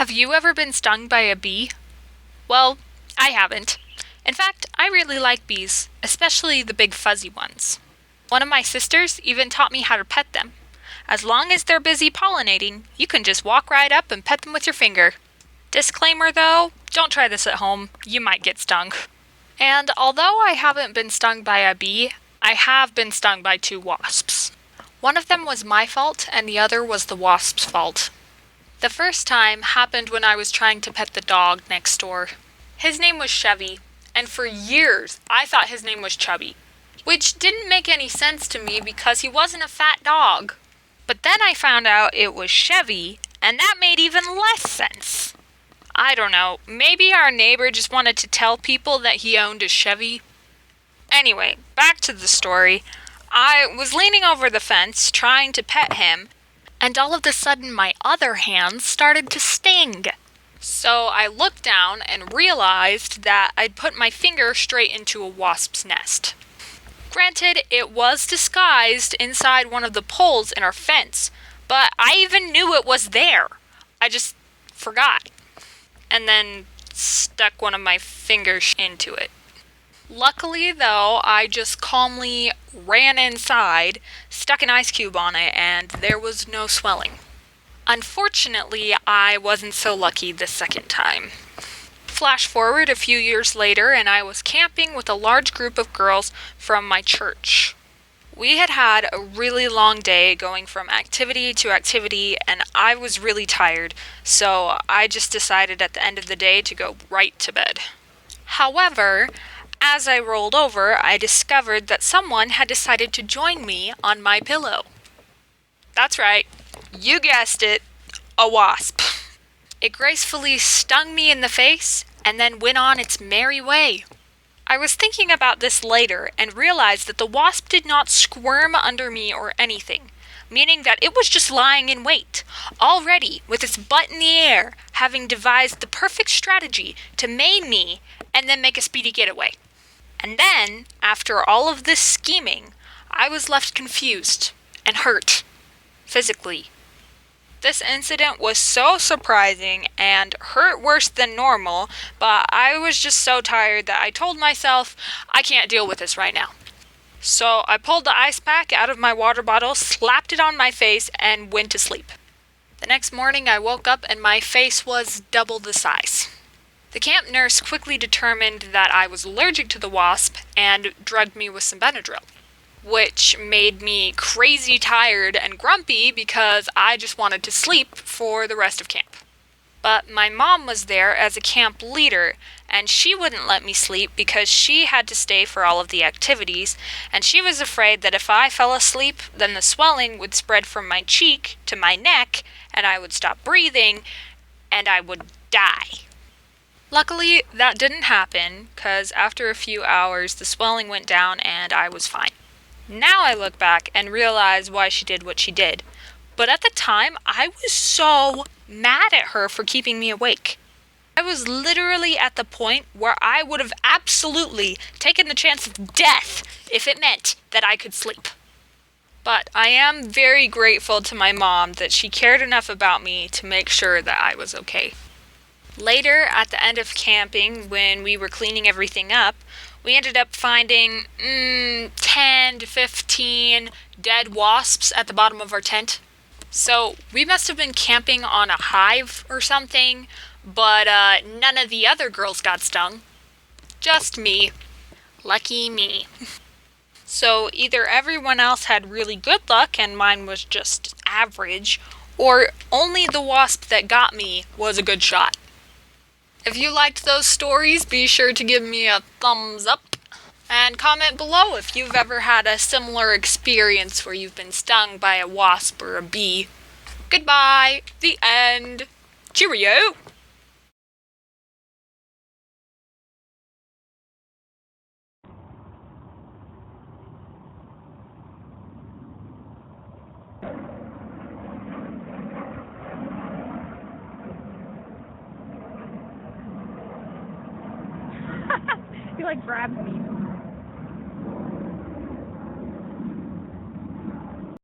Have you ever been stung by a bee? Well, I haven't. In fact, I really like bees, especially the big fuzzy ones. One of my sisters even taught me how to pet them. As long as they're busy pollinating, you can just walk right up and pet them with your finger. Disclaimer though, don't try this at home, you might get stung. And although I haven't been stung by a bee, I have been stung by 2 wasps. One of them was my fault and the other was the wasp's fault. The first time happened when I was trying to pet the dog next door. His name was Chevy, and for years I thought his name was Chubby, which didn't make any sense to me because he wasn't a fat dog. But then I found out it was Chevy, and that made even less sense. I don't know, maybe our neighbor just wanted to tell people that he owned a Chevy. Anyway, back to the story. I was leaning over the fence trying to pet him, and all of a sudden my other hand started to sting. So I looked down and realized that I'd put my finger straight into a wasp's nest. Granted, it was disguised inside one of the poles in our fence, but I even knew it was there. I just forgot. And then stuck one of my fingers into it. Luckily, though, I just calmly ran inside, stuck an ice cube on it, and there was no swelling. Unfortunately, I wasn't so lucky the second time. Flash forward a few years later, and I was camping with a large group of girls from my church. We had had a really long day going from activity to activity, and I was really tired, so I just decided at the end of the day to go right to bed. However, as I rolled over, I discovered that someone had decided to join me on my pillow. That's right, you guessed it, a wasp. It gracefully stung me in the face and then went on its merry way. I was thinking about this later and realized that the wasp did not squirm under me or anything, meaning that it was just lying in wait, all ready, with its butt in the air, having devised the perfect strategy to maim me and then make a speedy getaway. And then, after all of this scheming, I was left confused and hurt, physically. This incident was so surprising and hurt worse than normal, but I was just so tired that I told myself, I can't deal with this right now. So I pulled the ice pack out of my water bottle, slapped it on my face, and went to sleep. The next morning I woke up and my face was double the size. The camp nurse quickly determined that I was allergic to the wasp and drugged me with some Benadryl, which made me crazy tired and grumpy because I just wanted to sleep for the rest of camp. But my mom was there as a camp leader, and she wouldn't let me sleep because she had to stay for all of the activities, and she was afraid that if I fell asleep, then the swelling would spread from my cheek to my neck, and I would stop breathing, and I would die. Luckily, that didn't happen, because after a few hours, the swelling went down and I was fine. Now I look back and realize why she did what she did. But at the time, I was so mad at her for keeping me awake. I was literally at the point where I would have absolutely taken the chance of death if it meant that I could sleep. But I am very grateful to my mom that she cared enough about me to make sure that I was okay. Later, at the end of camping, when we were cleaning everything up, we ended up finding 10 to 15 dead wasps at the bottom of our tent. So we must have been camping on a hive or something, but none of the other girls got stung. Just me. Lucky me. So either everyone else had really good luck and mine was just average, or only the wasp that got me was a good shot. If you liked those stories, be sure to give me a thumbs up and comment below if you've ever had a similar experience where you've been stung by a wasp or a bee. Goodbye. The end. Cheerio. He like grabs me.